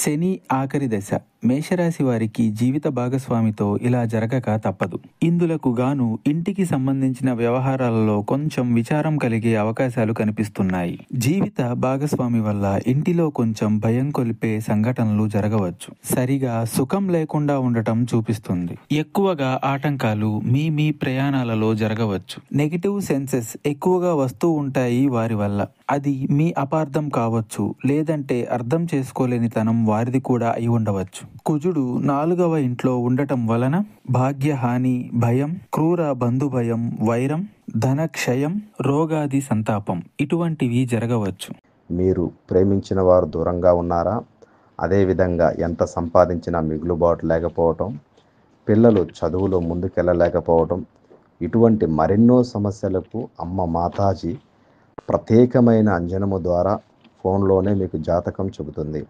శని ఆఖరి దశ మేషరాశి వారికి జీవిత భాగస్వామితో ఇలా జరగక తప్పదు. ఇందులకు గాను ఇంటికి సంబంధించిన వ్యవహారాలలో కొంచెం విచారం కలిగే అవకాశాలు కనిపిస్తున్నాయి. జీవిత భాగస్వామి వల్ల ఇంటిలో కొంచెం భయం కొలిపే సంఘటనలు జరగవచ్చు. సరిగా సుఖం లేకుండా ఉండటం చూపిస్తుంది. ఎక్కువగా ఆటంకాలు మీ ప్రయాణాలలో జరగవచ్చు. నెగిటివ్ సెన్సెస్ ఎక్కువగా వస్తూ ఉంటాయి వారి వల్ల. అది మీ అపార్థం కావచ్చు, లేదంటే అర్థం చేసుకోలేనితనం వారిది కూడా అయి ఉండవచ్చు. కుజుడు 4వ ఇంట్లో ఉండటం వలన భాగ్యహాని, భయం, క్రూర బంధు భయం, వైరం, ధనక్షయం, రోగాది సంతాపం ఇటువంటివి జరగవచ్చు. మీరు ప్రేమించిన వారు దూరంగా ఉన్నారా? అదేవిధంగా ఎంత సంపాదించినా మిగులుబాటు లేకపోవటం, పిల్లలు చదువులో ముందుకెళ్ళలేకపోవటం, ఇటువంటి మరెన్నో సమస్యలకు అమ్మ మాతాజీ ప్రత్యేకమైన అంజనము ద్వారా ఫోన్లోనే మీకు జాతకం చెబుతుంది.